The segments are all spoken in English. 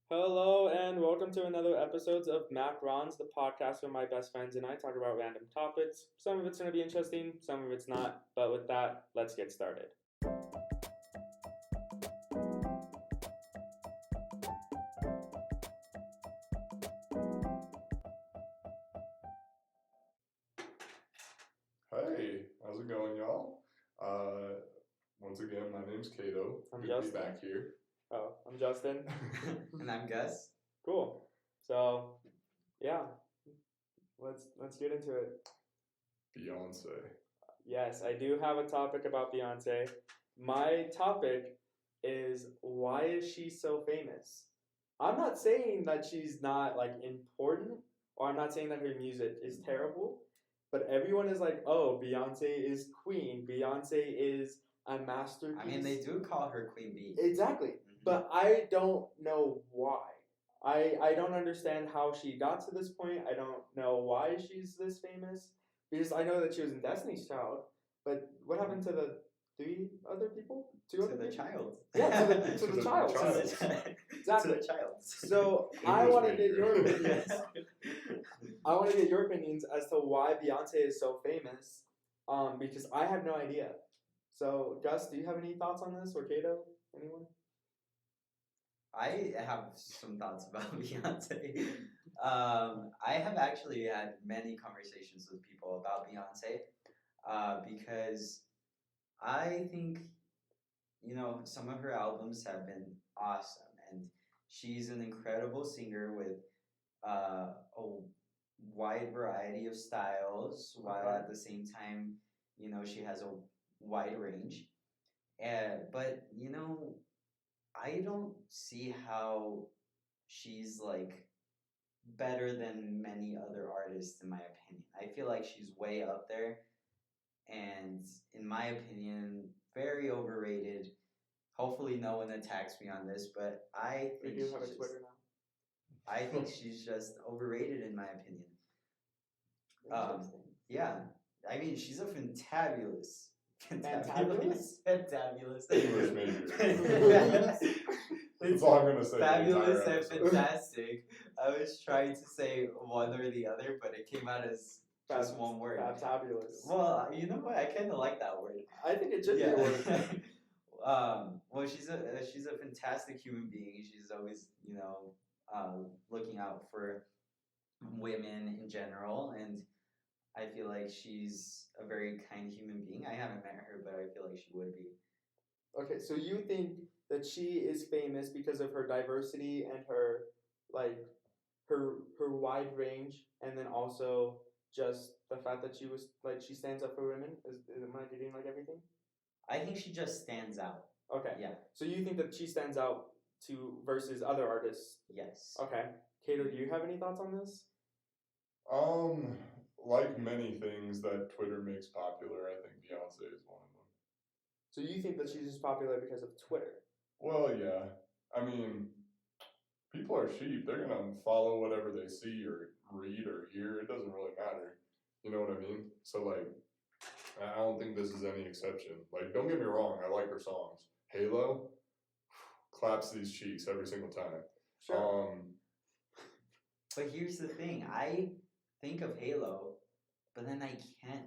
Hello and welcome to another episode of Macarons, the podcast where my best friends and I talk about random topics. Some of it's going to be interesting, some of it's not, but with that, let's get started. Hey, how's it going, y'all? Once again, my name's Kato. I'm Good to be Justin. back here. Oh, I'm Justin. And I'm Gus. Cool. So, yeah, let's get into it. Beyonce. Yes, I do have a topic about Beyonce. My topic is why is she so famous? I'm not saying that she's not like important, or I'm not saying that her music is terrible, but everyone is like, "Oh, Beyonce is queen. Beyonce is a masterpiece." I mean, they do call her Queen Bee. Exactly, but I don't know why. I don't understand how she got to this point. I don't know why she's this famous. Because I know that she was in Destiny's Child, but what happened to the three other people? Two To other the people? child. Yeah, to the child. To the child. So I English want to get major. your opinions. I want to get your opinions as to why Beyonce is so famous. Because I have no idea. So Gus, do you have any thoughts on this, or Kato? Anyone? I have some thoughts about Beyonce. I have actually had many conversations with people about Beyonce because I think, some of her albums have been awesome. And she's an incredible singer with a wide variety of styles, while Okay. at the same time, she has a wide range. But, I don't see how she's like better than many other artists, in my opinion. I feel like she's way up there, and in my opinion, very overrated. Hopefully, no one attacks me on this, but I We think do have a Twitter I think she's just overrated, in my opinion. now. Interesting. Yeah, I mean, she's a fantabulous. Fantabulous? Fantabulous. English major. That's all I'm going to say. Fabulous the entire and episode. fantastic. I was trying to say one or the other, but it came out as just one word. Fantabulous. Well, you know what? I kind of like that word. I think it should be a word. Well, she's a fantastic human being. She's always, looking out for women in general, and I feel like she's a very kind human being. I haven't met her, but I feel like she would be. Okay, so you think that she is famous because of her diversity and her her wide range, and then also just the fact that she stands up for women. Am I getting like everything? I think she just stands out. Okay. Yeah. So you think that she stands out to versus other artists? Yes. Okay. Kato, do you have any thoughts on this? Like many things that Twitter makes popular, I think Beyonce is one of them. So you think that she's just popular because of Twitter? Well, yeah. I mean, people are sheep. They're going to follow whatever they see or read or hear. It doesn't really matter. You know what I mean? So, like, I don't think this is any exception. Like, don't get me wrong. I like her songs. Halo claps these cheeks every single time. Sure. But here's the thing. I think of Halo, but then I can't,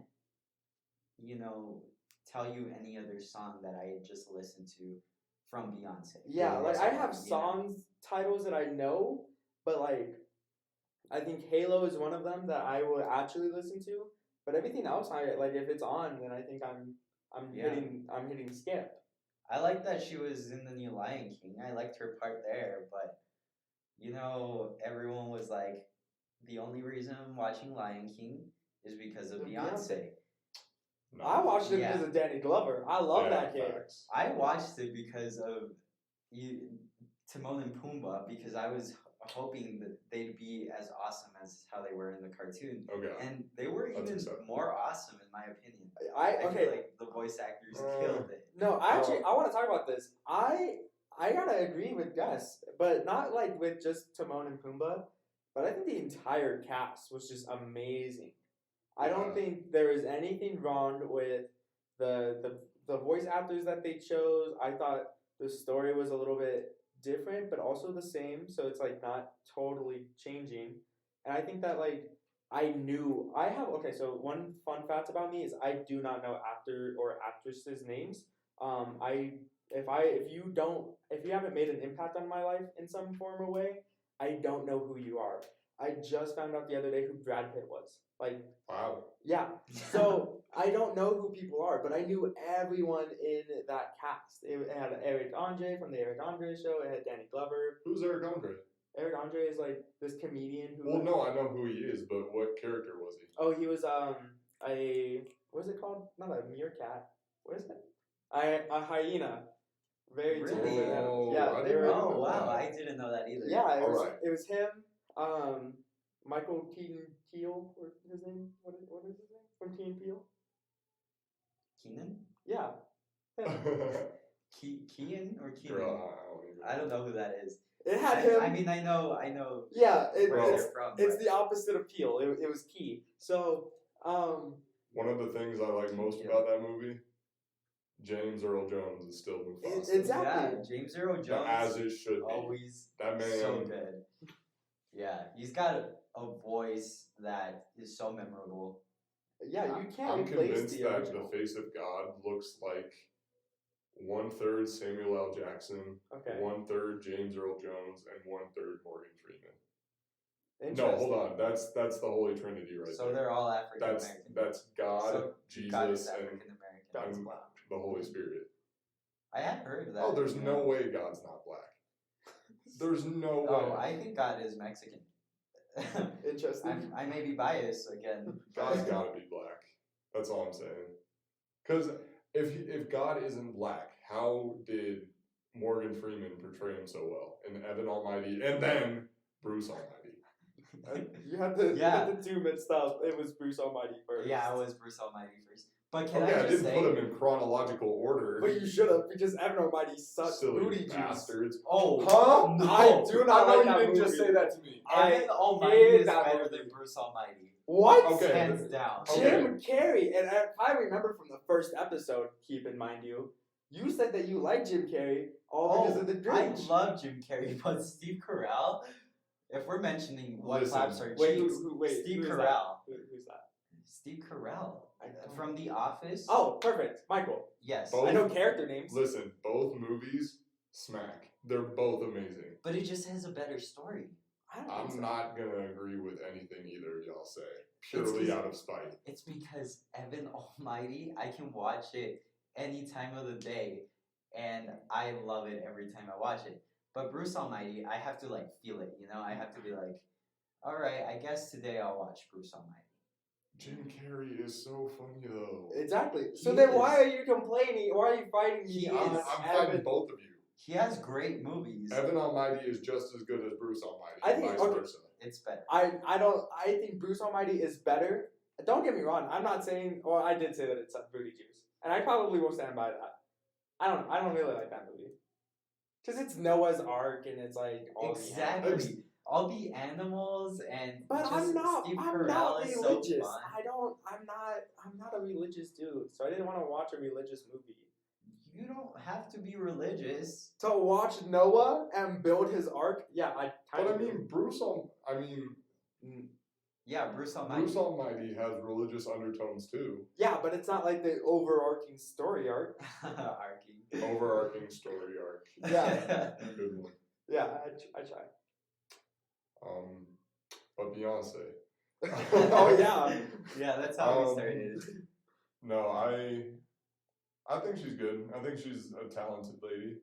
tell you any other song that I just listened to from Beyonce. Yeah, like I have Yeah. songs titles that I know, but like I think Halo is one of them that I will actually listen to. But everything else, I like if it's on, then I think I'm Yeah. hitting skip. I like that she was in the new Lion King. I liked her part there, but everyone was like, the only reason I'm watching Lion King is because of Beyonce. No. I watched it Yeah. because of Danny Glover. I love that kid. Facts. I watched it because of Timon and Pumbaa, because I was hoping that they'd be as awesome as how they were in the cartoon. Okay. And they were That's even acceptable. more awesome, in my opinion. I feel like the voice actors killed it. No, I want to talk about this. I gotta agree with Gus, but not like with just Timon and Pumbaa, but I think the entire cast was just amazing. I don't think there is anything wrong with the voice actors that they chose. I thought the story was a little bit different, but also the same. So it's like not totally changing. And I think that like I knew I have okay. So one fun fact about me is I do not know actor or actresses' names. I if you haven't made an impact on my life in some form or way, I don't know who you are. I just found out the other day who Brad Pitt was. Like, Wow. yeah. So I don't know who people are, but I knew everyone in that cast. It had Eric Andre from the Eric Andre show. It had Danny Glover. Who's Eric Andre? Eric Andre is like this comedian who. Well, no, I know who he is, but what character was he? Oh, he was a what is it called? Not a meerkat. What is it? A hyena. Very Really? typical. Oh, Yeah, I they didn't were. know Oh wow, that. I didn't know that either. Yeah, Alright. it was him. Michael Keaton Peele, or his name? What is his name from Key and Peele? Keenan? Yeah. Him. Kean or Keenan? Girl, I don't know who that is. It had him. I mean, I know yeah, where Bro, they're from. it's but- the opposite of Peele. It was Key. So, One of the things I like most about that movie, James Earl Jones is still Mufasa. exactly. Yeah, James Earl Jones. As it should be. Always That man. so good. Yeah, he's got a voice that is so memorable. Yeah, you can't I'm replace convinced the that original. the face of God looks like 1/3 Samuel L. Jackson, Okay. 1/3 James Earl Jones, and 1/3 Morgan Freeman. No, Interesting. hold on. That's the Holy Trinity right So there. they're all African That's American. that's God, So Jesus, God is and African American. God's and black. the Holy Spirit. I had heard of that. Oh, there's you no know. way God's not black. There's no Oh, way. I think God is Mexican. Interesting. I may be biased again. God's got to be black. That's all I'm saying. Because if God isn't black, how did Morgan Freeman portray him so well? And Evan Almighty, and then Bruce Almighty. You had the Yeah. two mixed up. It was Bruce Almighty first. Yeah, it was Bruce Almighty first. But can Okay, I I just didn't say? put him in chronological order. But you should have because Evan Almighty sucks Silly booty juice. bastards. Oh, Huh? no. I do not I know like you that didn't just movie. say that to me. Evan Almighty hate is that better movie. than Bruce Almighty. What? Okay. Hands down. Okay. Jim Carrey, and if I remember from the first episode, keep in mind you said that you like Jim Carrey all because of the I Grinch. love Jim Carrey, but Steve Carell, if we're mentioning what Listen, claps our Wait, cheeks, wait, Steve who's Carell. that? Who's that? Steve Carell I don't from The Office. Oh, perfect, Michael. Yes. Both- I know character names. Listen, both movies smack. They're both amazing. But it just has a better story. I don't think I'm so. not gonna agree with anything either of y'all say, It's purely 'cause- out of spite. It's because Evan Almighty, I can watch it any time of the day, and I love it every time I watch it. But Bruce Almighty, I have to like feel it, you know? I have to be like, all right, I guess today I'll watch Bruce Almighty. Jim Carrey is so funny though. Exactly. So He then is. why are you complaining? Why are you fighting me He on is. I'm Evan? fighting both of you. He has great movies. Evan Almighty is just as good as Bruce Almighty. I think- vice okay. versa. It's better. I think Bruce Almighty is better. Don't get me wrong. I'm not saying. Well, I did say that it's booty juice, and I probably will stand by that. I don't really like that movie because it's Noah's Ark and it's like all the animals. Exactly. All the animals and But just I'm not. Steve I'm Carell not is religious. so fun. I'm not a religious dude. So I didn't want to watch a religious movie. You don't have to be religious. To watch Noah and build his ark, yeah, I kind But I of. mean, Yeah, Bruce Almighty. Bruce Almighty has religious undertones too. Yeah, but it's not like the overarching story arc. Arky. Overarching story arc. Yeah. Good one. Yeah, I try. But Beyonce. Oh yeah. Yeah, that's how we Um, started. No, I think she's good. I think she's a talented lady.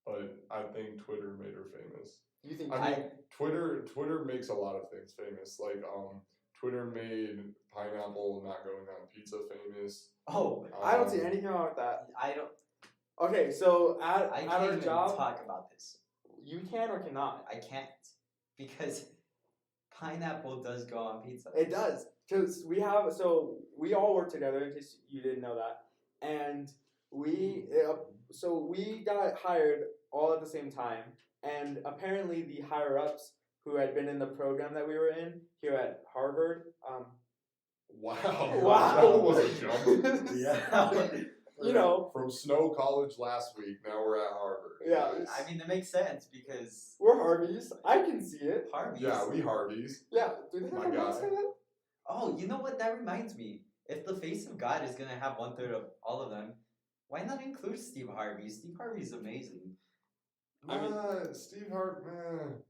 But I think Twitter made her famous. You think I mean, Twitter makes a lot of things famous. Like Twitter made pineapple not going on pizza famous. Oh, I don't see anything wrong with that. I don't. Okay, so at I at can't our even job, talk about this. you can or cannot. I can't because pineapple does go on pizza. It does, because we all work together. In case you didn't know that, and we got hired all at the same time, and apparently the higher ups who had been in the program that we were in here at Harvard. Wow. Wow. That was a jump. Yeah. you know, From Snow College last week, now we're at Harvard. Yeah. I mean, it makes sense because we're Harveys. I can see it. Harvey's. Yeah, we Harveys. Yeah, do they My have a guy. mascot? Oh, you know what? That reminds me. If the face of God is gonna have 1/3 of all of them, why not include Steve Harvey? Steve Harvey's amazing. I mean- Steve Harvey, man.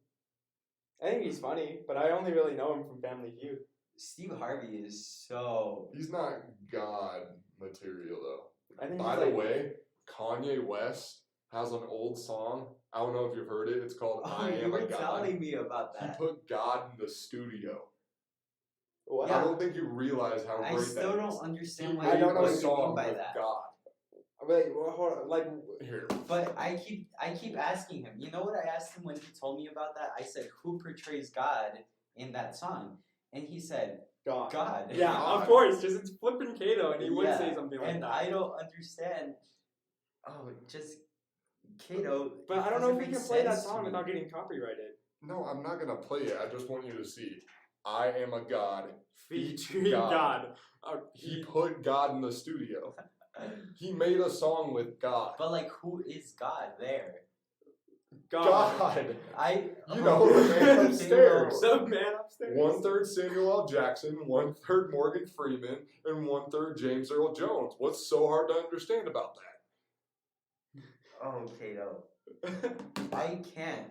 I think he's funny, but I only really know him from Family Feud. Steve Harvey is so. He's not God material though. I think By he's the like, way, Kanye West has an old song. I don't know if you've heard it. It's called Oh, I you Am were a God. telling me about He that. put God in the studio. what? I don't think you realize how I great still that don't is. understand He why I made don't know a what you you song mean by with that. God. Wait, well, hold on. Like, Here. But I keep asking him. You know what I asked him when he told me about that? I said, "Who portrays God in that song?" And he said, God. "God." Yeah, God. of course. Just it's flipping Kato, and he would Yeah, say something like and that. I don't understand. Oh, just Kato. But it I don't know if doesn't we make can play that sense to song me. without getting copyrighted. No, I'm not gonna play it. I just want you to see. I am a God. Featuring God. God. He put God in the studio. He made a song with God. But like, who is God there? God. I. You know, the man upstairs. The man upstairs. 1/3 Samuel L. Jackson, 1/3 Morgan Freeman, and 1/3 James Earl Jones. What's so hard to understand about that? Oh, Kato. I can't.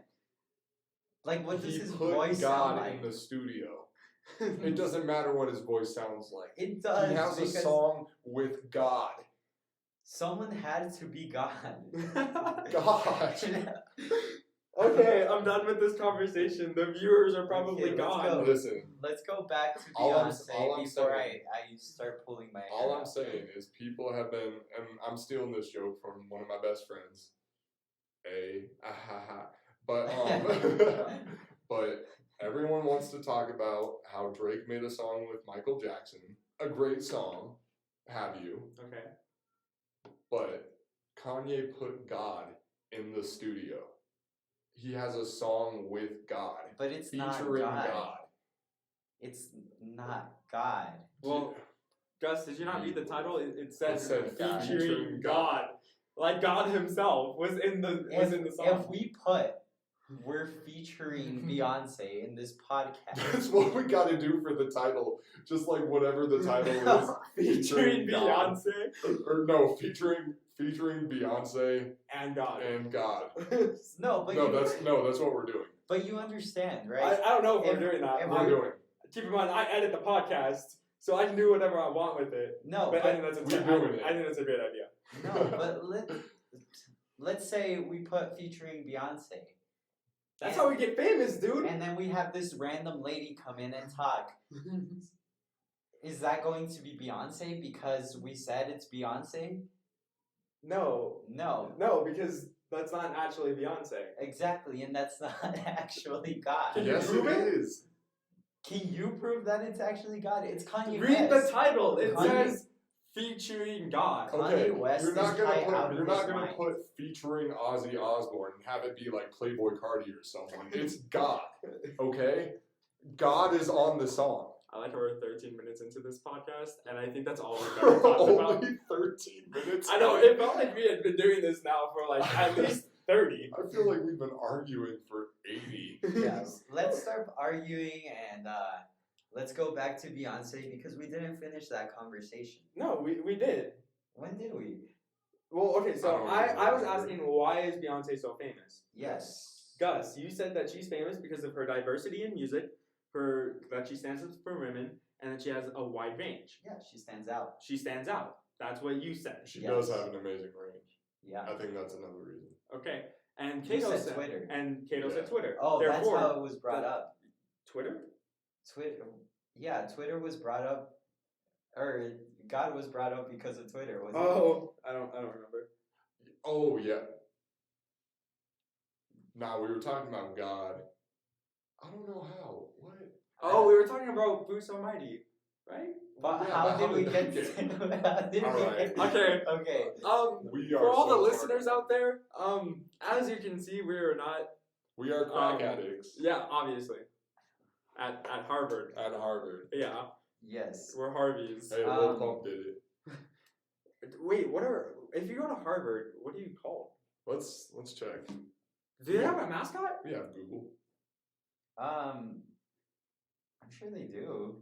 Like, what does He his put voice God sound like? in the studio. It doesn't matter what his voice sounds like. It does. He has a because song with God. someone had to be God. God. Okay, I'm done with this conversation. The viewers are probably Okay, let's gone. go. Listen, Let's go back to All I'm Beyonce saying- before I start pulling my hair all I'm out. saying is people have been, and I'm stealing this joke from one of my best friends. But but everyone wants to talk about how Drake made a song with Michael Jackson. A great song, have you? Okay. But Kanye put God in the studio. He has a song with God. But it's not Featuring God. God. It's not God. Well, Gus, did you not read the title? It says said God. featuring God. Like God himself was in the song. If we put we're featuring Beyonce in this podcast. That's what we got to do for the title. Just like whatever the title is. featuring God. Beyonce Or no, featuring Beyonce and God. and God. No, but That's what we're doing. but you understand, right? I don't know if If- we're doing that. if We're doing. Keep in mind, I edit the podcast, so I can do whatever I want with it. No, But I think but that's we're doing it. I think that's a great idea. no, but let's say we put featuring Beyonce. That's And- how we get famous, dude. And then we have this random lady come in and talk. Is that going to be Beyonce because we said it's Beyonce? No, No. because that's not actually Beyonce. Exactly, and that's not actually God. Can you Yes, prove it it? is. Can you prove that it's actually God? It's Kanye Read West. the title. It Kanye- says featuring God. Okay, Kanye West you're not is gonna high put out of you're his not gonna mind. put featuring Ozzy Osbourne and have it be like Playboy Cardi or someone. It's God. Okay? God is on the song. I like how we're 13 minutes into this podcast, and I think that's all we've ever talked about. Only 13 minutes. I know, it felt like we had been doing this now for like at least 30. I feel like we've been arguing for 80. Yeah, let's start arguing and let's go back to Beyonce because we didn't finish that conversation. No, we did. When did we? Well, okay, so I don't I was remember. asking why is Beyonce so famous? Yes. Gus, you said that she's famous because of her diversity in music, that she stands up for women, and that she has a wide range. Yeah, she stands out. She stands out. That's what you said. She Yes. does have an amazing range. Yeah. I think that's another reason. Okay, and You Kato said Twitter. And Kato Yeah. said Twitter. Oh, that's Therefore, how it was brought up. Twitter. Twitter. Yeah, Twitter was brought up, or God was brought up because of Twitter. Wasn't it? Oh, I don't remember. Oh, yeah. Nah, we were talking about God. I don't know how. What? Oh, we were talking about Boost Almighty, right? But Yeah, how but did we that get? How did we Alright. get? Okay. Okay. We are For all the so listeners hard. out there, as you can see, we are not. We are crack um, addicts Yeah, obviously. At Harvard. at Harvard. Yeah, Yes. we're Harveys. Hey, Lil Um, Pump did it. Wait, if you go to Harvard, what are you called? Let's check. Do they have a mascot? We have Google. I'm sure they do.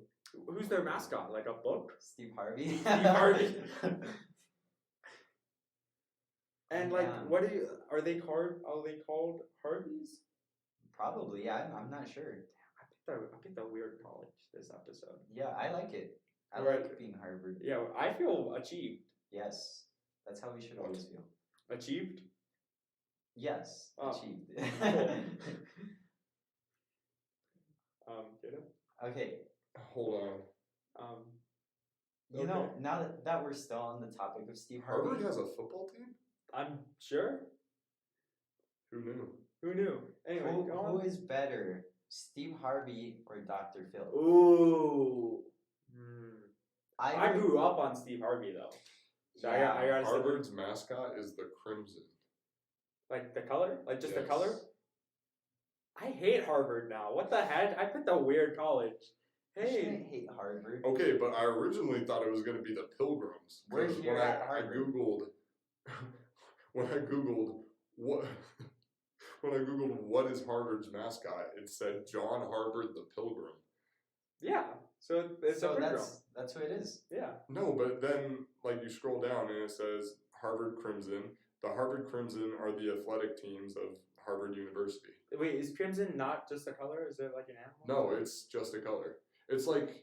Who's their mascot? Like a book? Steve Harvey. Steve Harvey. And like, Yeah. are they called Harveys? Probably, yeah. I'm not sure. I picked a weird college this episode. Yeah, I like it. I Right. like being Harvard. Yeah, I feel achieved. Yes, that's how we should always feel. Achieved? Yes, Oh, achieved. Get it? Okay, Hold on. you know, now that we're still on the topic of Steve Harvey, Harvard has a football team? I'm sure. Who knew? Who knew? Anyway, who is better, Steve Harvey or Dr. Phil? Ooh. I would- grew up on Steve Harvey though. So Yeah, I gotta say, Harvard's mascot is the Crimson. like the color, like just the Yes. color. I hate Harvard now. What the heck? I picked a weird college. You Hey, shouldn't hate Harvard. Okay, but I originally thought it was going to be the Pilgrims. We're 'cause here when at I Harvard. googled when I googled what when I googled what is Harvard's mascot, it said John Harvard the Pilgrim. yeah. So it's So a pilgrim. that's who it is. Yeah. No, but then like you scroll down and it says Harvard Crimson. The Harvard Crimson are the athletic teams of Harvard University. Wait, is crimson not just a color? Is it like an animal? No, it's just a color. It's like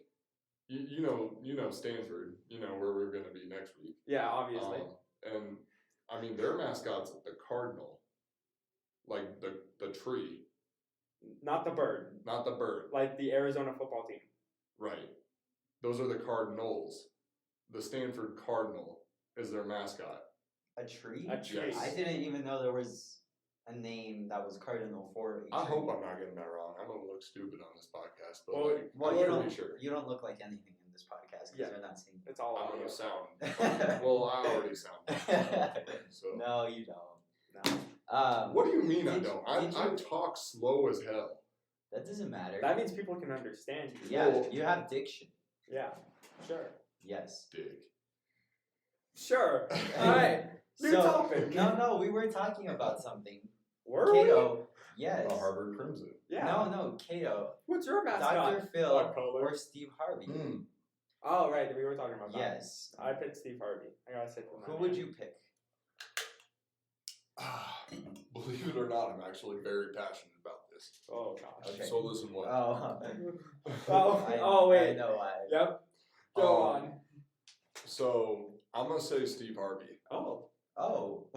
you know Stanford. You know where we're going to be next week. Yeah, obviously. And I mean their mascot's the cardinal, like the tree, Not the bird. not the bird. Like the Arizona football team. Right. Those are the Cardinals. The Stanford Cardinal is their mascot. A tree? A tree. Yes. I didn't even know there was a name that was cardinal for a tree. I hope I'm not getting that wrong. I'm gonna look stupid on this podcast, but Well, like, Well, I'm you pretty don't. sure. You don't look like anything in this podcast because Yeah. you're not seeing. It's all I'm audio. gonna sound. Well, I already sound. So. No, you don't. No. What do you mean I Did- don't? I did talk slow as hell. That doesn't matter. That means people can understand you. Yeah, Well- you have diction. Yeah. Sure. Yes. Dick. Sure. All right. New topic. No, we were talking about something. Were we? Cato. Yes. The Harvard Crimson. Yeah. No, Cato. What's your mascot? Dr. Phil What color? or Steve Harvey. Oh, right. We were talking about that. Yes. I picked Steve Harvey. I gotta say, Who would you pick? Believe it or not, I'm actually very passionate about this. Oh gosh. Okay. So listen, what? Oh. Wait. I know why. Yep. Go on. So I'm gonna say Steve Harvey. Oh. Oh.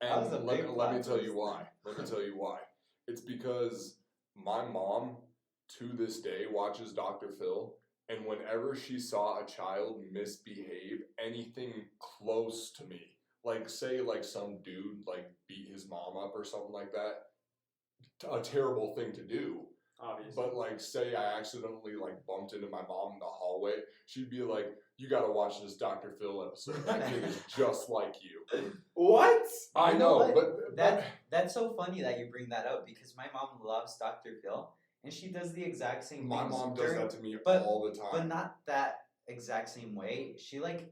And was a let big me plot tell you twist. why. Let me tell you why. It's because my mom, to this day, watches Dr. Phil, and whenever she saw a child misbehave anything close to me, like say like some dude like beat his mom up or something like that, a terrible thing to do. Obviously. But like say I accidentally like bumped into my mom in the hallway, she'd be like, "You gotta watch this Dr. Phil episode. That kid is just like you." What? I You know, know what? but That's so funny that you bring that up because my mom loves Dr. Phil and she does the exact same my things mom does during- that to me but- all the time. but not that exact same way. She like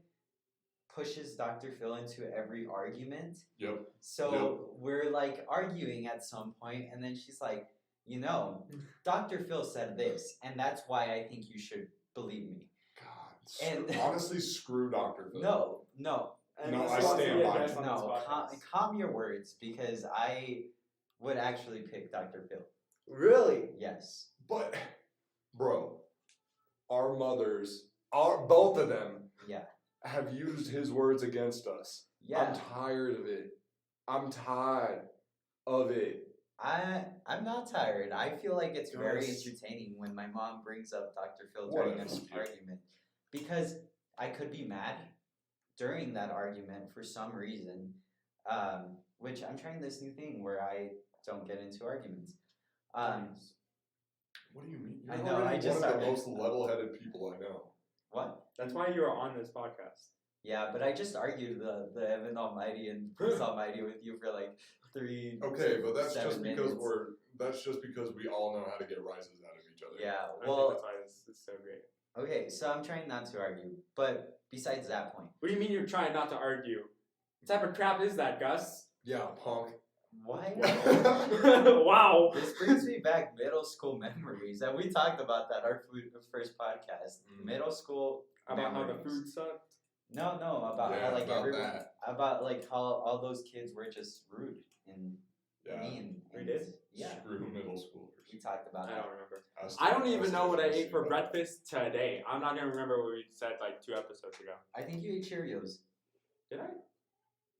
pushes Dr. Phil into every argument. Yep. So we're like arguing at some point, and then she's like, you know, Dr. Phil said this, and that's why I think you should believe me. God. And- Honestly, screw Dr. Phil. No, And No, this I wants to stand be a by guest you. on this no. podcast. Calm your words because I would actually pick Dr. Phil. Really? Yes. But, bro, our mothers, both of them, Yeah. have used his words against us. Yeah. I'm tired of it. I'm tired of it. I'm not tired. I feel like it's very Yes. entertaining when my mom brings up Dr. Phil What during a an skip. argument because I could be mad during that argument for some reason, which I'm trying this new thing where I don't get into arguments. What do you mean? I You're know, already I just one of the started. most level-headed people I know. What? That's why you are on this podcast. Yeah, but I just argued the Evan Almighty and Prince Almighty with you for like 3. Okay, but that's 7 just because minutes. that's just because we all know how to get rises out of each other. Yeah, I think well, that's why it's so great. Okay, so I'm trying not to argue, but besides that point, What do you mean you're trying not to argue? What type of crap is that, Gus? Yeah, punk. why? Wow. This brings me back middle school memories, and we talked about that our first podcast. Middle school About how the memories. food sucked. No, about Yeah, how like about everyone, that. about like how all those kids were just rude and Yeah. mean. We and- did? Yeah, Screw middle schoolers. we talked about I that. don't remember. still- I don't even still know what I feel ate for sick about it. breakfast today. I'm not gonna remember what we said like 2 episodes ago. I think you ate Cheerios. Did I?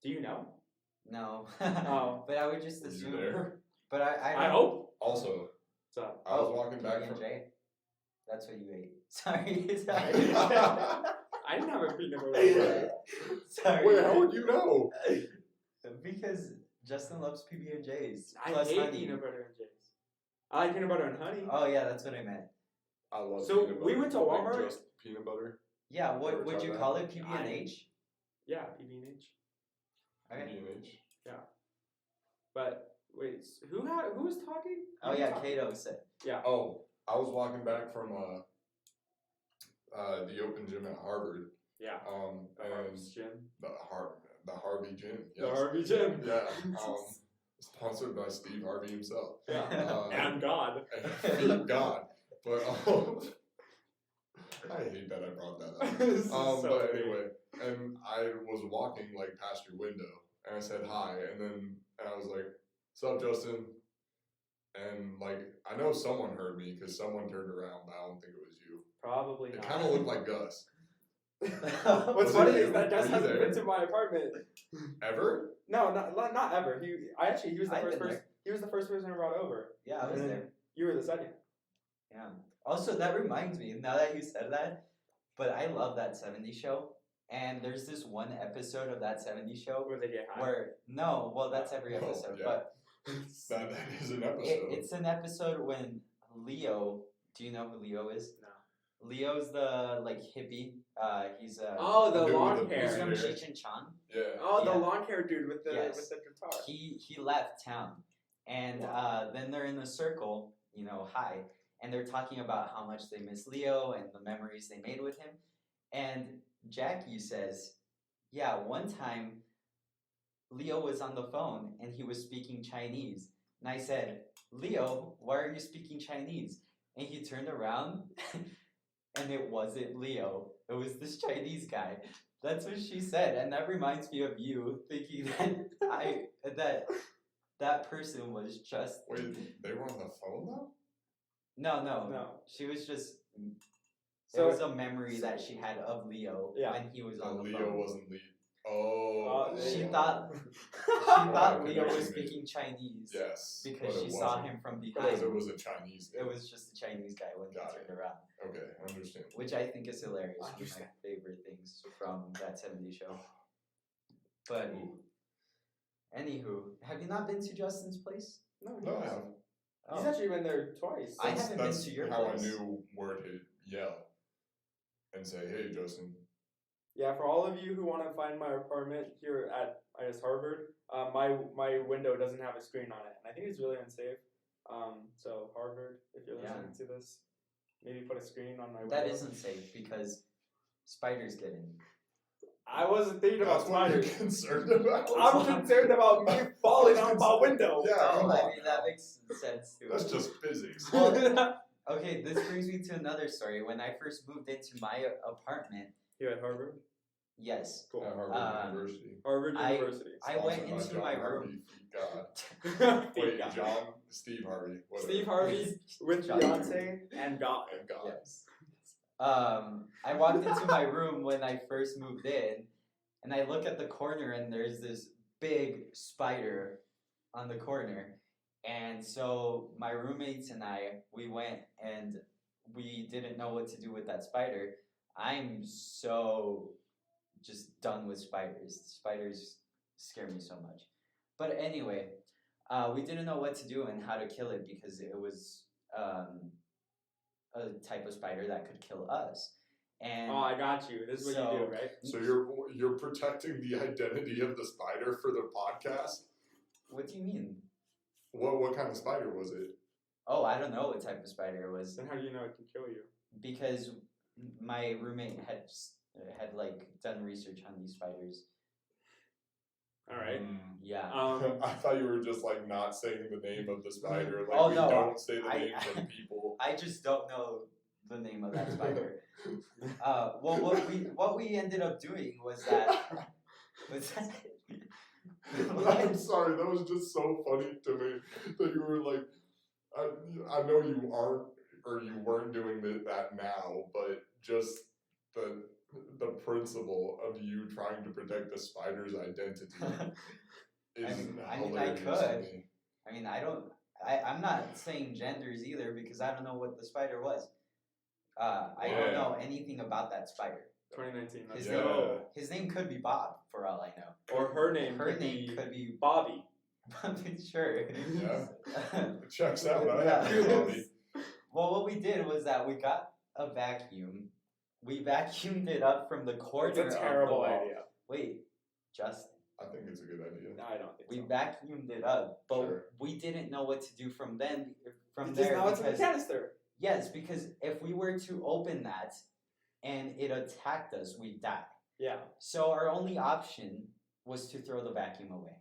Do you know? No. Oh. But I would just Were you assume. there? But I hope. Also, What's up? I was walking back from. PB&J. That's what you ate. Sorry. Sorry. I didn't have a peanut butter. Sorry. Wait, how would you know? Because Justin loves PB&J's. I plus hate honey. peanut butter and J's. I like peanut butter and honey. Oh yeah, that's what I meant. I love So, peanut we butter, went to like Walmart? just peanut butter. Yeah, what Ever would tried you that? call it? PB&H? Yeah, PB&H. Okay. PB&H. But wait, who was talking? Oh You yeah, talking. Kato said. Oh, I was walking back from the open gym at Harvard. Yeah. And Harvey's gym. the Harvey gym. The Yes. Harvey gym. Yeah. Sponsored by Steve Harvey himself. Yeah. Um, And God. Thank God. But I hate that I brought that up. This is so But funny. anyway, and I was walking like past your window, and I said hi, and I was like, "What's up, Justin?" And like I know someone heard me because someone turned around, but I don't think it was you. Probably It not. kind of looked like Gus. What's Was it funny you? is that Gus Were you hasn't there? been to my apartment. Ever? No, not ever. He was the I've first been person. He was the first person I brought over. Yeah, I was And then there. You were the second. Yeah. Also, that reminds me, now that you said that, but I love that 70s show. And there's this one episode of that 70s show Where they get high. where, no, well, that's every Oh, episode, yeah. but That is an episode. it's an episode when Leo, do you know who Leo is? No. Leo's the, like, hippie. He's Oh, the The dude with long the he's hair. from hair. Cheech and Chong. Yeah. Oh, the Yeah. long hair dude with the Yes. with the guitar. He left town, and then they're in a circle, high, and they're talking about how much they miss Leo and the memories they made with him. And Jackie says, "Yeah, one time Leo was on the phone and he was speaking Chinese." And I said, "Leo, why are you speaking Chinese?" And he turned around, and it wasn't Leo. It was this Chinese guy. That's what she said, and that reminds me of you thinking that that person was just Wait, they were on the phone though? no. No. She was just. So- it was a memory that she had of Leo Yeah. when he was on Oh, the Leo phone. wasn't Leo. Oh. there She you go. thought Okay, Leo was connection made. speaking Chinese Yes. because but she it saw wasn't. him from Because behind. it was a Chinese It name. was just a Chinese guy when Got he it. turned around, Okay, I understand. which I think is hilarious. One of my Understand. favorite things from that 70s show. But Ooh. anywho, have you not been to Justin's place? No, No, I he haven't. He's actually been there twice. I haven't been That's to your how place. I knew where to yell and say, "Hey, Justin." Yeah, for all of you who want to find my apartment here at Harvard, my window doesn't have a screen on it, and I think it's really unsafe. So Harvard, if you're Yeah. listening to this, maybe put a screen on my window. That isn't safe because spiders get in. I wasn't thinking about That's what you're spiders. concerned about. I'm concerned about me falling out my window. Yeah, Oh, come I on mean, that now. makes sense too. That's just physics. Okay, this brings me to another story. When I first moved into my apartment, Here at Harvard. yes, Cool. At Harvard Um, University. Harvard I- University. I went Sponsored by into John my Harvey. room. God. Wait, God. Steve Harvey. Whatever. Steve Harvey with John Beyonce and God. And God. Yes. I walked into my room when I first moved in, and I look at the corner, and there's this big spider on the corner. And so my roommates and I, we went, and we didn't know what to do with that spider. I'm so just done with spiders. Spiders scare me so much. But anyway, we didn't know what to do and how to kill it because it was a type of spider that could kill us. And Oh, I got you. This is what you So- do, right? So you're protecting the identity of the spider for the podcast? what do you mean? What kind of spider was it? Oh, I don't know what type of spider it was Then how do you know it can kill you? because my roommate had like done research on these spiders. All right. Yeah. I thought you were just like not saying the name of the spider. Like Oh, we no, don't say the I- names of people. I just don't know the name of that spider. Well, what we ended up doing was that. I'm sorry, that was just so funny to me that you were like, I know you aren't or you weren't doing that now, but just the principle of you trying to protect the spider's identity is I hilarious to could. me. I mean, I'm not saying genders either because I don't know what the spider was. I don't know anything about that spider. 2019. Let's His Yeah. go. His name could be Bob, for all I know. Or her name. Her could name be could be Bobby. sure. Yeah. It checks out. I Yeah. have Bobby. Well, what we did was that we got a vacuum. We vacuumed it up from the corner. It's a of the terrible wall. idea. Wait, Justin. I think it's a good idea. No, I don't think We so. vacuumed it up, but Sure. we didn't know what to do from Because there now it's in the because canister. yes, because if we were to open that and it attacked us, we'd die. Yeah. So our only option was to throw the vacuum away.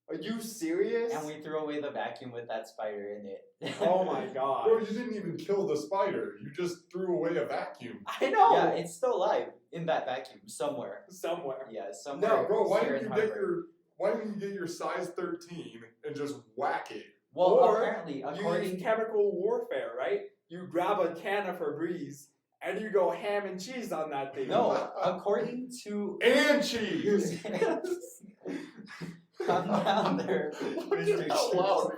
Are you serious? And we threw away the vacuum with that spider in it. Oh my god. Bro, you didn't even kill the spider. You just threw away a vacuum. I know. Yeah, it's still alive in that vacuum somewhere. Somewhere. Yeah, somewhere. No, bro, why here didn't in you get Harvard. your size 13 and just whack it? Well, Or apparently, You according use chemical warfare, right? You grab a can of Febreze and you go ham and cheese on that thing. no, according to And cheese! calm down there, Mr. Schultz.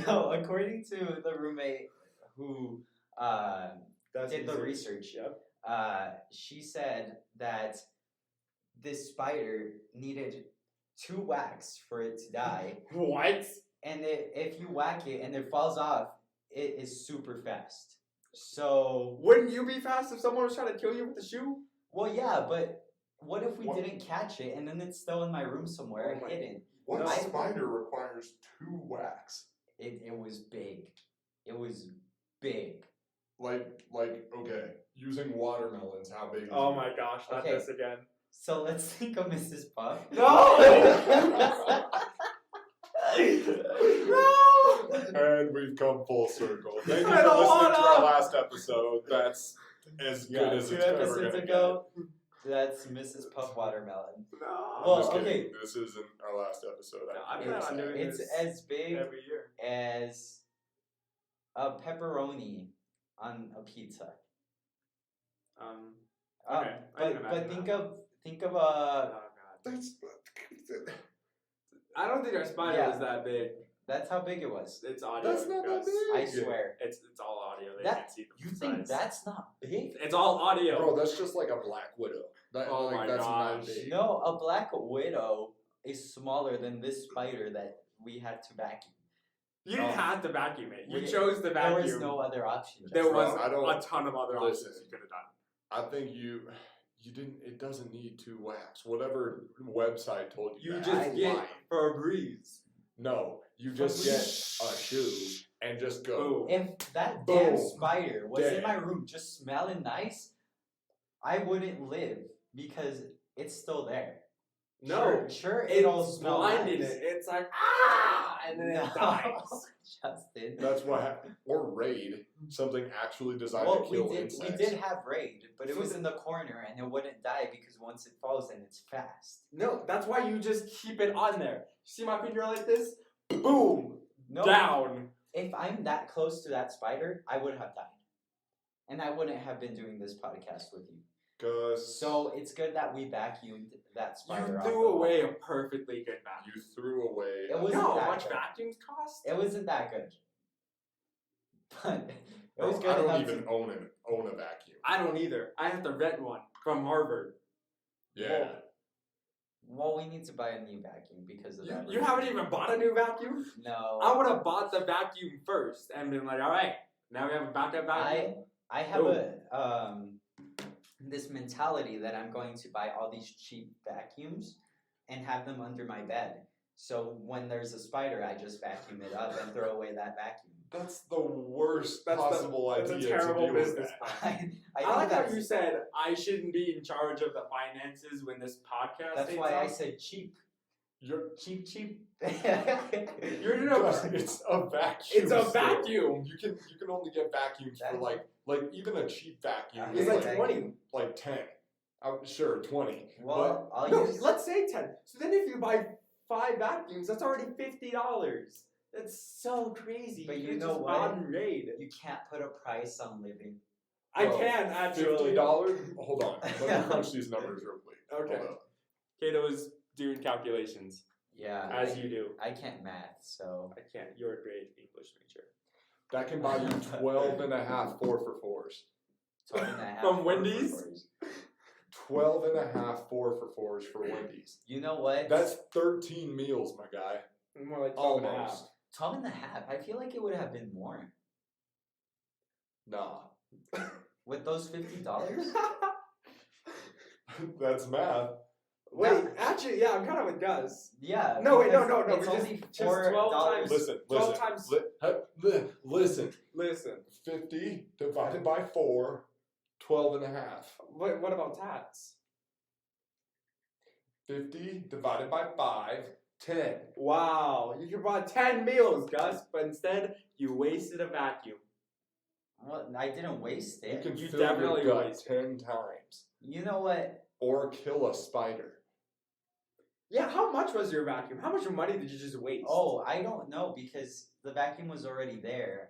No, according to the roommate who did the research, Yep. she said that this spider needed 2 whacks for it to die, What? and if you whack it and it falls off, it is super fast. So, Wouldn't you be fast if someone was trying to kill you with a shoe? well, yeah, but what if we What? didn't catch it and then it's still in my room somewhere Oh my- hidden? What No. spider requires 2 whacks? It was big. It was big. Like, okay, using watermelons, how big is Oh it? my gosh, not Okay. this again. So let's think of Mrs. Puff. No! No! And we've come full circle. Thank you for I don't listening to wanna- our last episode. That's as good as 2 it's ever episodes gonna ago, that's Mrs. Puff Watermelon. get. No. I'm Well, just kidding. okay. This isn't our last episode. No, I plan It's, on doing it's this as big every year. as a pepperoni on a pizza. Okay, I can But imagine think that. of a Oh god. That's I don't think our spider Yeah. was that big. that's how big it was. It's audio. That's not that guys. big. I swear. It's all audio. They That- can't see the You think size. that's not big? It's all audio. bro. That's just like a black widow. Oh my that's not gosh. big. No, a black widow is smaller than this spider that we had to vacuum. You didn't Oh. have to vacuum it. You We- chose the There vacuum. was no other option. There Bro, was I don't- a ton of other listen. options you could have done. I think you didn't. It doesn't need 2 whacks. Whatever website told you. You that. just I get lied. Febreze. No, you just get a shoe and just go. Boom. If that damn Boom. spider was in Dead. my room just smelling nice, I wouldn't live because it's still there. No, sure, it's it'll smell blinding nice. it. It's like and then No, it dies. Justin. That's what happened. Or raid, something actually designed Well, to we kill did insects. have raid, but it was in the corner and it wouldn't die because once it falls in, it's fast. No, that's why you just keep it on there. See my finger like this? Boom, No, down. if I'm that close to that spider, I would have died, and I wouldn't have been doing this podcast with you. Cause So it's good that we vacuumed that spider. You off threw the wall. away a perfectly good vacuum. you threw away. It a- was- You know how that much good. vacuums cost? It wasn't that good, but it Bro, was good I don't enough even to. own a vacuum. I don't either. I have to rent one from Harvard. Yeah. Well, we need to buy a new vacuum because of that. You haven't even bought a new vacuum? No. I would have bought the vacuum first and been like, all right, now we have a backup vacuum. I have this mentality that I'm going to buy all these cheap vacuums and have them under my bed. So when there's a spider, I just vacuum it up and throw away that vacuum. That's the worst That's possible that's a idea terrible to deal business with that. plan. I I think like how that's, you said I shouldn't be in charge of the finances when this podcast. that's takes why I off. said cheap. You're Cheap. You're no. it's a vacuum. It's a still. vacuum. You can only get vacuums for That- like even a cheap vacuum. I It's hate like vacuum. 20. like 10. Sure, 20. Well, I'll No, use. let's say 10. So then if you buy 5 vacuums, that's already $50. That's so crazy. But you could've know just what? bought and raid. You can't put a price on living. I Bro, can actually. $50? Hold on. Let me crunch these numbers real quick. Okay. Hold up. Kato is doing calculations, Yeah. as you do. I can't math, so. I can't. You're a great English major. That can buy you 12 and a half 4-for-4s. 12 and a half From for Wendy's? burgers. 12 and a half 4-for-4s for Wendy's. You know what? That's 13 meals, my guy. More like 12 and a half. Almost. 12 and a half. I feel like it would have been more. Nah. With those $50? That's math. Wait, No. actually, yeah, I'm kind of with Gus. Yeah. No, wait, no, because no, It's we only just $4. 12 times- Listen, 12 listen. times- Listen. Listen, 50 divided by 4, 12 and a half. what about tats? 50 divided by 5, 10. Wow, you could buy 10 meals, Gus, but instead you wasted a vacuum. Well, I didn't waste You it. can You fill definitely your gut wasted 10 times. You know what? Or kill a spider. Yeah, how much was your vacuum? How much money did you just waste? Oh, I don't know because the vacuum was already there.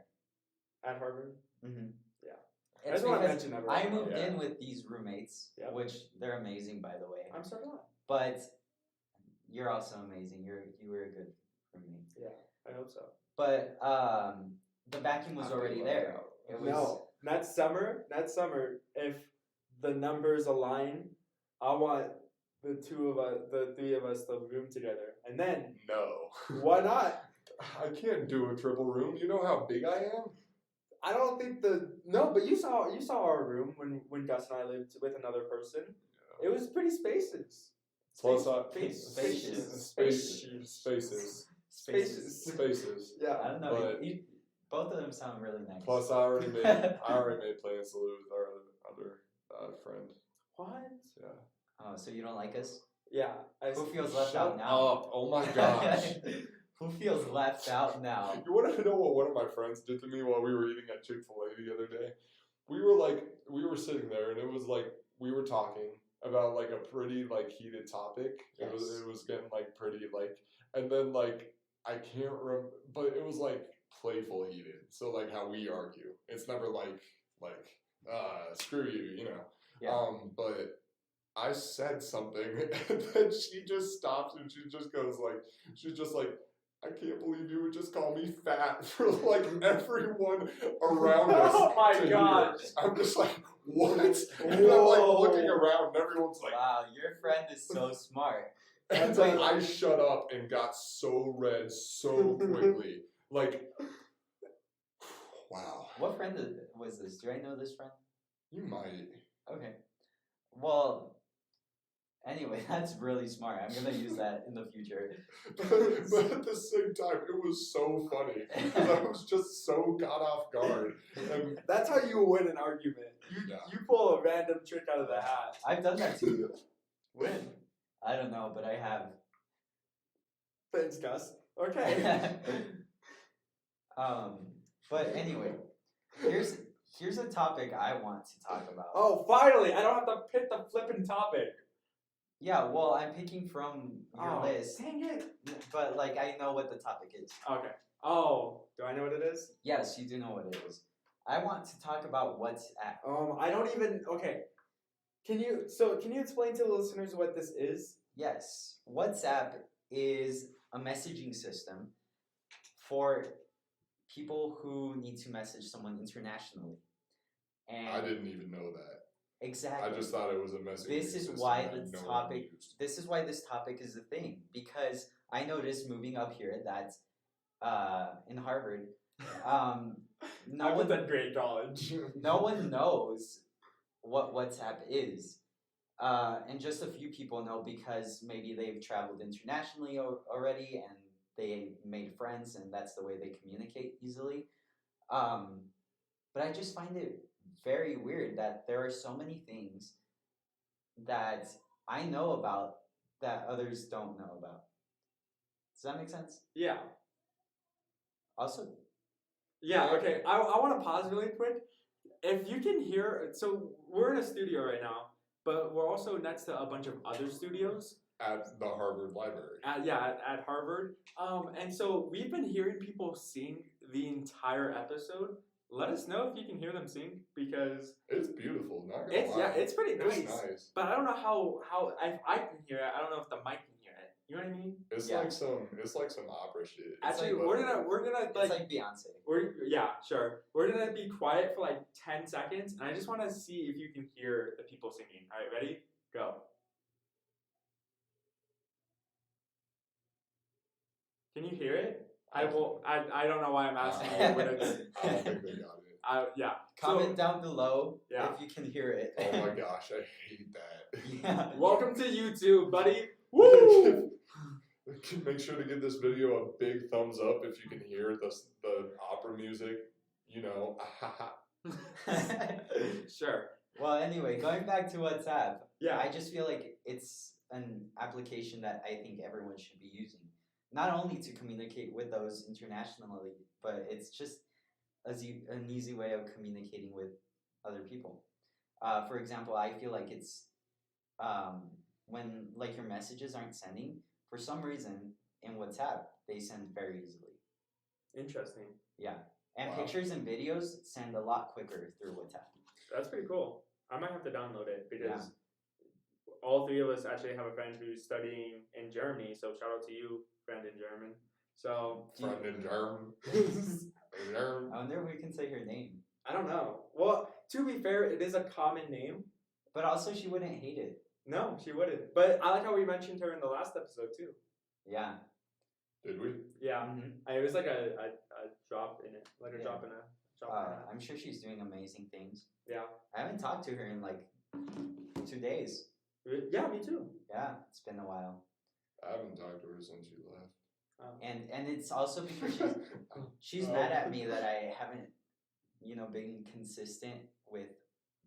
At Harvard? Mm-hmm. Yeah. I It's just want to because mention that. I real quick. moved Yeah. in with these roommates, Yep. which they're amazing, by the way. I'm so glad. But you're also amazing. You were a good roommate. Yeah, I hope so. But the vacuum was I already love there. that. It was No, next summer, if the numbers align, I want the three of us to room together, and then No. why not? I can't do a triple room. You know how big I am? I don't think but you saw our room when Gus and I lived with another person. It was pretty spacious. Plus, Spacious. Spaces. Spacious. Yeah. I don't know. But- Both of them sound really nice. Plus, I already made plans to live with our other friend. What? Yeah. Oh, so you don't like us? Yeah. Who feels left Shut out now? up. Oh my gosh. Who feels left out now? You want to know what one of my friends did to me while we were eating at Chick-fil-A the other day? We were sitting there and it was like we were talking about like a pretty like heated topic. Yes. It was getting like pretty like, and then like I can't remember, but it was like playful heated. So like how we argue, it's never like screw you, you know. Yeah. But I said something and then she just stops and she's just like, I can't believe you would just call me fat for like everyone around us. Oh my to hear. gosh. I'm just like, what? And I'm like looking around and everyone's like, Wow, your friend is so smart. and then I shut up and got so red so quickly. Like, wow. What friend was this? Do I know this friend? You might. Okay. Well, anyway, that's really smart. I'm gonna use that in the future. But at the same time, it was so funny because I was just so caught off guard. And That's how you win an argument. Yeah. You pull a random trick out of the hat. I've done that to you. When? I don't know, but I have. Thanks, Gus. Okay. But anyway, here's a topic I want to talk about. Oh, finally! I don't have to pick the flipping topic. Yeah, well, I'm picking from your list, Dang it. but like I know what the topic is. Okay. Oh, do I know what it is? Yes, you do know what it is. I want to talk about WhatsApp. I don't even. Okay. Can you explain to the listeners what this is? Yes, WhatsApp is a messaging system for people who need to message someone internationally. And I didn't even know that. exactly. I just thought it was a message. This is why the topic. This is why this topic is a thing, because I noticed moving up here that in Harvard, no I went to great college. one knows what WhatsApp is, And just a few people know because maybe they've traveled internationally already and they made friends, and that's the way they communicate easily. Um, but I just find it very weird that there are so many things that I know about that others don't know about. Does that make sense? Yeah. Also, Yeah, okay. I want to pause really quick. If you can hear, so we're in a studio right now, but we're also next to a bunch of other studios. At the Harvard Library. At Harvard. And so we've been hearing people sing the entire episode. Let us know if you can hear them sing because It's beautiful. Not gonna lie. it's pretty nice. It's nice. But I don't know how if I can hear it. I don't know if the mic can hear it. You know what I mean? It's like some opera shit. It's Actually, like, we're gonna it's like Beyonce. Sure. We're gonna be quiet for like 10 seconds, and I just want to see if you can hear the people singing. All right, ready? Go. Can you hear it? I don't know why I'm asking you when it's. I don't think they got it. Yeah. Comment down below Yeah. if you can hear it. Oh my gosh, I hate that. Yeah. Welcome to YouTube, buddy. Woo! Make sure to give this video a big thumbs up if you can hear the opera music. You know, Sure. Well, anyway, going back to WhatsApp, Yeah. I just feel like it's an application that I think everyone should be using. Not only to communicate with those internationally, but it's just an easy way of communicating with other people. For example, I feel like it's when like your messages aren't sending, for some reason in WhatsApp, they send very easily. Interesting. Yeah. And Wow. pictures and videos send a lot quicker through WhatsApp. That's pretty cool. I might have to download it because all three of us actually have a friend who's studying in Germany. So shout out to you, friend in German. So friend in German. I wonder if we can say her name. I don't know. Well, to be fair, it is a common name. But also, she wouldn't hate it. No, she wouldn't. But I like how we mentioned her in the last episode too. Yeah. Did we? Yeah. Mm-hmm. It was like a drop in it, like a Yeah. drop in a. I'm sure she's doing amazing things. Yeah. I haven't talked to her in like 2 days. Yeah, me too. Yeah, it's been a while. I haven't talked to her since you left. And it's also because she's mad at me that I haven't, been consistent with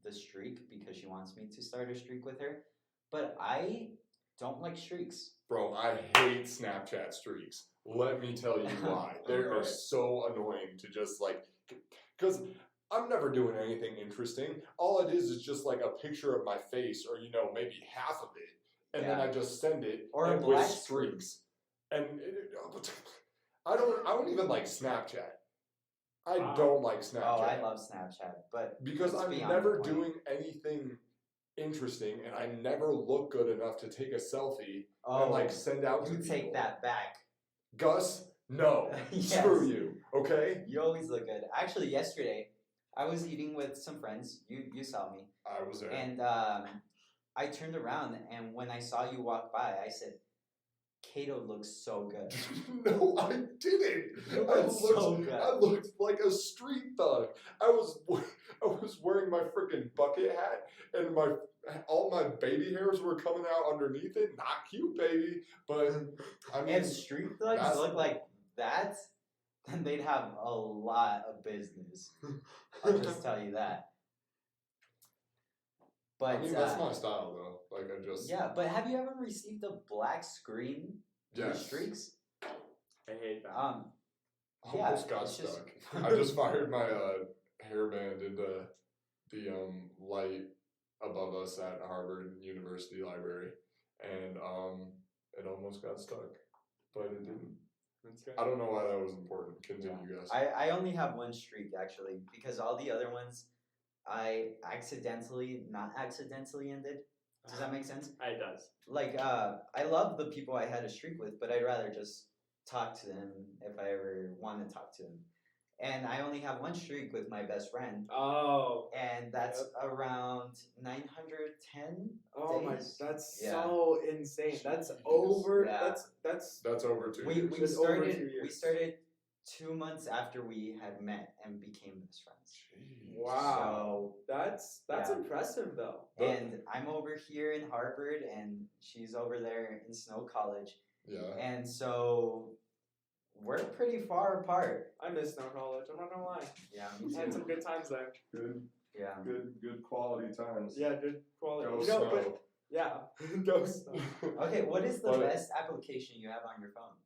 the streak because she wants me to start a streak with her. But I don't like streaks. Bro, I hate Snapchat streaks. Let me tell you why. They are so annoying to just like, because I'm never doing anything interesting. All it is just like a picture of my face or, maybe half of it. And then I just send it or a with black streaks. And I don't even like Snapchat. I don't like Snapchat. Oh, I love Snapchat, but because I'm never doing anything interesting, and I never look good enough to take a selfie and send out to you people. take that back. Gus, no. Yes. Screw you, okay? You always look good. Actually, yesterday, I was eating with some friends. You saw me. I was there. And I turned around, and when I saw you walk by, I said, Kato looks so good. No, I didn't. I looked like a street thug. I was wearing my freaking bucket hat, and all my baby hairs were coming out underneath it. Not cute, baby. But I mean, if street thugs look like that, then they'd have a lot of business. I'll just tell you that. But I mean, that's my style, though. Like, yeah, but have you ever received a black screen with Yes. streaks? I hate that. Almost got stuck. I just fired my hairband into the light above us at Harvard University Library, and it almost got stuck, but it didn't. That's good. I don't know why that was important. Continue, guys. I only have one streak, actually, because all the other ones I not accidentally ended. Does that make sense? It does. Like, I love the people I had a streak with, but I'd rather just talk to them if I ever want to talk to them. And I only have one streak with my best friend. Oh. And that's around 910 Oh days. that's Yeah. so insane. That's Jeez. over. Yeah. That's That's over 2 We years. It's over 2 started years. 2 months after we had met and became best friends. Jeez. Wow. That's yeah. impressive though. And I'm over here in Harvard, and she's over there in Snow College. Yeah. And so we're pretty far apart. I miss Snow College. I'm not gonna lie. Yeah, me I had too. some good times there. Good, Yeah. good quality times. Yeah, good quality. Go You know, Snow. but yeah, go Snow. Okay, what is the But- best application you have on your phone?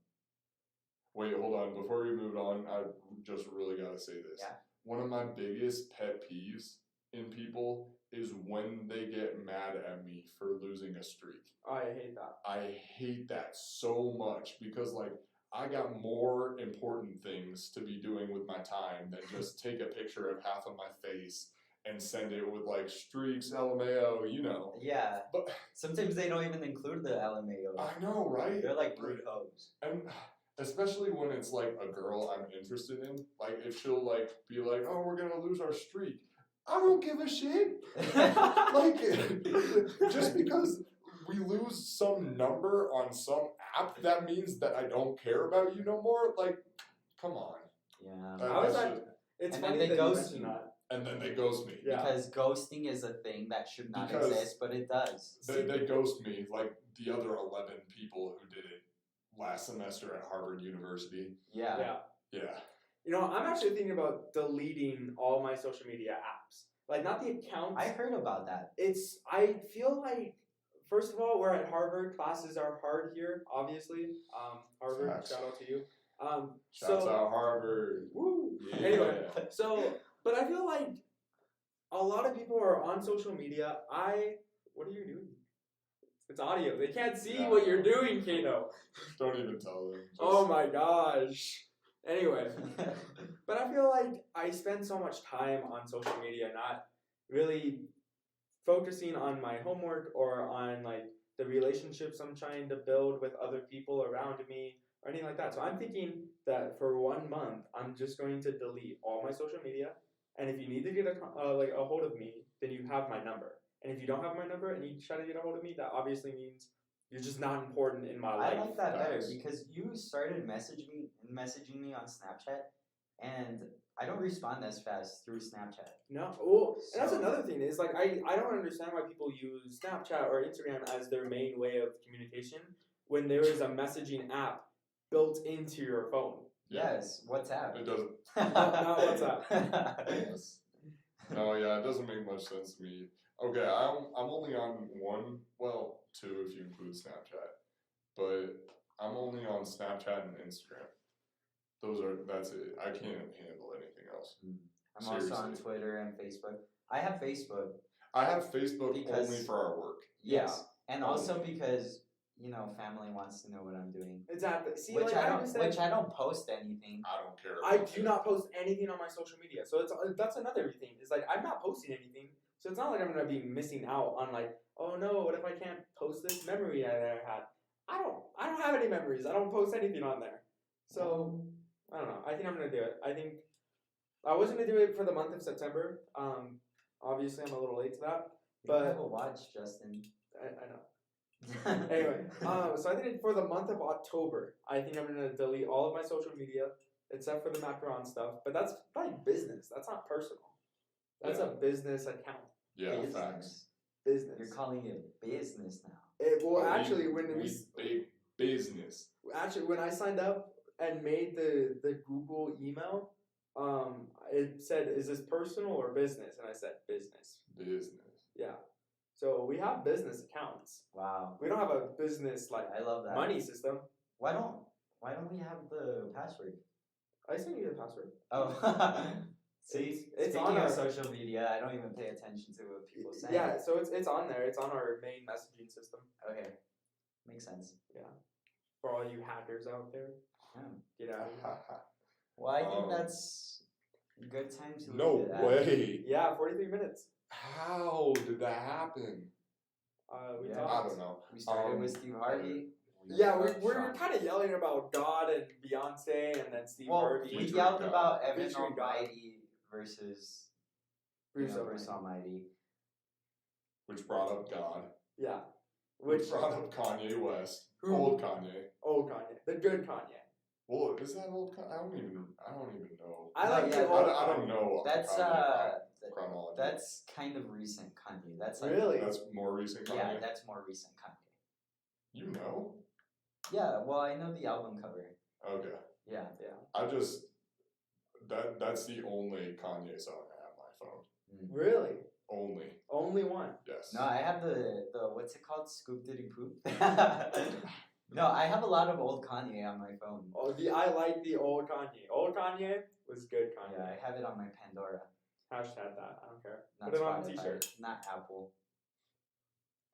Wait, hold on. Before we move on, I just really gotta say this. Yeah. One of my biggest pet peeves in people is when they get mad at me for losing a streak. I hate that. I hate that so much because like I got more important things to be doing with my time than just take a picture of half of my face and send it with like streaks, LMAO, you know. Yeah. But Sometimes they don't even include the LMAO. I know, right? They're like rude hoes. And especially when it's like a girl I'm interested in, like if she'll like be like, "Oh, we're gonna lose our streak," I don't give a shit. Like just because we lose some number on some app, that means that I don't care about you no more. Like, come on. Yeah. How is That's that? just- It's And then funny they that you ghost mentioned you. that. and then they ghost me. Yeah. Because ghosting is a thing that should not Because- exist, but it does. They ghost me like the other 11 people who did it last semester at Harvard University. Yeah. Yeah. Yeah. You know, I'm actually thinking about deleting all my social media apps. Like, not the accounts. I heard about that. I feel like, first of all, we're at Harvard. Classes are hard here, obviously. Harvard, Facts. shout out to you. Shouts So, out Harvard. woo. Yeah. Anyway, so, but I feel like a lot of people are on social media. What are you doing? It's audio. They can't see Yeah. what you're doing, Kato. Don't even tell them. Just, Oh my gosh. Anyway, but I feel like I spend so much time on social media not really focusing on my homework or on like the relationships I'm trying to build with other people around me or anything like that. So I'm thinking that for 1 month, I'm just going to delete all my social media. And if you need to get a hold of me, then you have my number. And if you don't have my number and you try to get a hold of me, that obviously means you're just not important in my life. I like that better Facts. because you started messaging me on Snapchat, and I don't respond as fast through Snapchat. No, well, and that's So- another thing is like I don't understand why people use Snapchat or Instagram as their main way of communication when there is a messaging app built into your phone. Yeah. Yes, WhatsApp. It doesn't. Not WhatsApp. Yes. No, yeah, it doesn't make much sense to me. Okay, I'm only on one, well, two if you include Snapchat, but I'm only on Snapchat and Instagram. That's it. I can't handle anything else. I'm also on Seriously. Twitter and Facebook. I have Facebook. I have Facebook Because- only for our work. Yes, and Only. also because family wants to know what I'm doing. Exactly. See, Which like I don't. understand. Which I don't post anything. I don't care. I about do it. not post anything on my social media, so that's another thing. It's like I'm not posting anything, so it's not like I'm gonna be missing out on like, oh no, what if I can't post this memory I had? I don't have any memories. I don't post anything on there, so I don't know. I think I'm gonna do it. I think I was gonna do it for the month of September. Obviously I'm a little late to that, You don't but have a watch, Justin. I know. Anyway, so I think for the month of October, I think I'm gonna delete all of my social media except for the Macaron stuff. But that's like business. That's not personal. That's Yeah. a business account. Yeah, Business. facts. Business. You're calling it business now. Well, But actually, when we big business. when I signed up and made the Google email, it said, "Is this personal or business?" And I said, "Business." Business. Yeah. So we have business accounts. Wow, We don't have a business like I love that. money system. Why don't we have the password? I sent you the password. Oh, see, It's speaking on of our- social media, I don't even pay attention to what people say. Yeah, so it's on there. It's on our main messaging system. Okay, makes sense. For all you hackers out there, Yeah. get out of here. Well, I think Um, that's a good time to No leave it at. way. Yeah, 43 minutes. How did that happen? We Yeah. I talked. don't know. We started Um, with Steve Harvey. Yeah, we're kind of yelling about God and Beyonce and then Steve Well, Harvey. we Featuring yelled God. about Evan Featuring God. Almighty versus Bruce Bruce Almighty. Almighty. Which brought up God. Yeah. Which Which brought up Kanye West. Who? Old Kanye. old Kanye, the good Kanye. Well, is that old? I don't even know. I No, like yeah, the old. I don't know. That's chronology. that's kind of recent Kanye. That's like Really? That's more recent. Kanye? yeah, that's more recent Kanye. You know? Yeah, well, I know the album cover. Okay. Yeah. I just that's the only Kanye song I have on my phone. Really? Only one. Yes. No, I have the what's it called? Scoop Diddy Poop. No, I have a lot of old Kanye on my phone. Oh, I like the old Kanye. Old Kanye was good Kanye. Yeah, I have it on my Pandora. Hashtag that. I don't care. Not Put it on a Spotify, t-shirt. not Apple.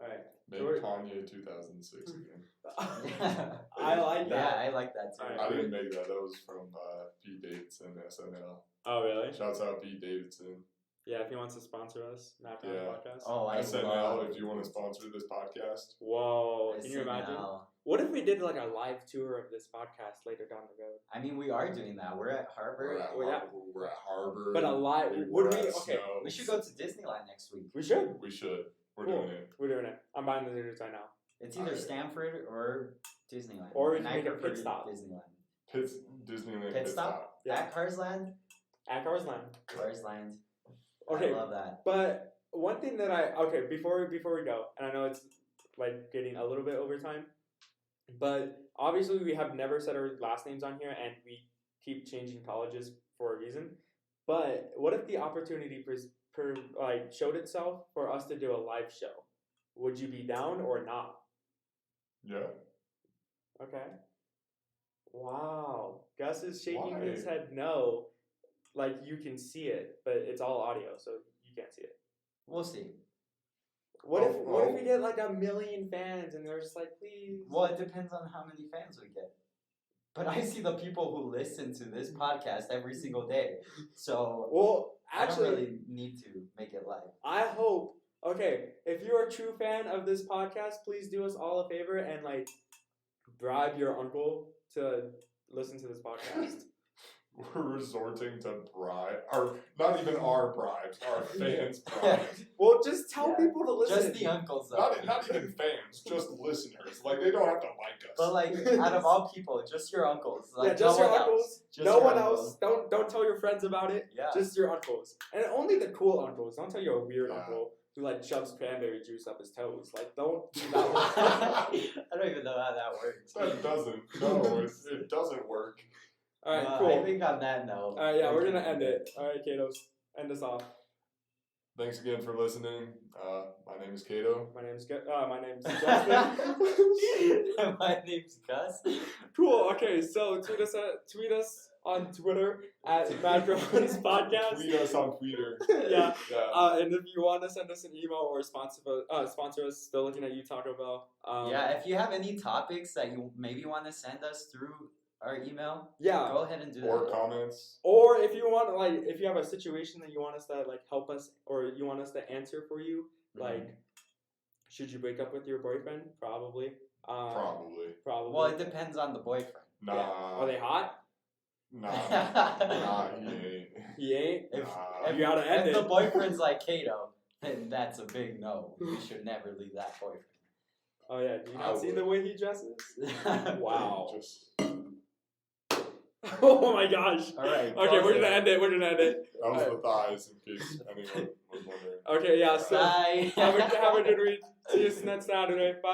All right. Make George- Kanye 2006 again. I like Yeah, that. I like that too. Alright. I didn't make that. That was from Pete Davidson, SNL. Oh, really? Shouts out Pete Davidson. Yeah, if he wants to sponsor us, Macarons Yeah. podcast. Oh, I SNL, love if you want to sponsor this podcast. Whoa, can you imagine? SNL. What if we did like a live tour of this podcast later down the road? I mean, we are doing that. We're at Harvard. We're at- Harvard. But a live. We're Would we? at Okay, Snow. We should go to Disneyland next week. we should. We should. We're Cool. doing it. We're doing it. I'm buying the tickets right now. It's either Alright. Stanford or Disneyland. Or we And can I make a prefer pit stop. Disneyland. Disneyland Pit stop? Yeah. At Carsland? At Carsland. Carsland. Okay, I love that. but one thing that before we go, and I know it's like getting a little bit over time, but obviously we have never said our last names on here, and we keep changing colleges for a reason. But what if the opportunity showed itself for us to do a live show? Would you be down or not? Yeah. Okay. Wow. Gus is shaking Why? his head no. Like you can see it, but it's all audio, so you can't see it. We'll see. What if Oh. we get like 1 million fans and they're just like, please? Well, it depends on how many fans we get. But I see the people who listen to this podcast every single day. So Well, I don't actually, really need to make it live. I hope. Okay, if you're a true fan of this podcast, please do us all a favor and like bribe your uncle to listen to this podcast. We're resorting to bribe, or not even our bribes, our fans' bribes. Well, just tell Yeah. people to listen. Just the uncles, though. Not even fans, just listeners. Like they don't have to like us. But like, out of all people, just your uncles. Like, yeah, just no your one uncles. else. Just No your one uncles. else. Don't tell your friends about it. Yeah. Just your uncles, and only the cool uncles. Don't tell your weird Yeah. uncle who like shoves cranberry juice up his toes. Like, don't do that. I don't even know how that works. That doesn't. No, it doesn't work. All right, I cool. think on that note. All right, yeah, we're gonna end it. All right, Kato, end us off. Thanks again for listening. My name is Kato. My name's Justin. My name's Gus. Cool. Okay, so tweet us on Twitter at Macarons Podcast. Tweet us on Twitter. Yeah. Yeah. And if you want to send us an email or sponsor us, still looking at you, Taco Bell. Yeah, if you have any topics that you maybe want to send us through our email, Yeah. go ahead and do Or that. comments. Or if you want, like, if you have a situation that you want us to like help us, or you want us to answer for you, like, should you break up with your boyfriend? Probably. Probably. Probably. Well, it depends on the boyfriend. Nah. Yeah. Are they hot? Nah. Nah, he ain't. He ain't. If, Nah. You gotta end if the it. boyfriend's like Kato, then that's a big no. You should never leave that boyfriend. Oh yeah. Do you I not see would. the way he dresses? Wow. Just, Oh my gosh. All right. Okay, close we're it. gonna end it. that was the thighs, in case anyone was wondering. Okay, yeah. So Bye. have a good week. See you next Saturday. Bye.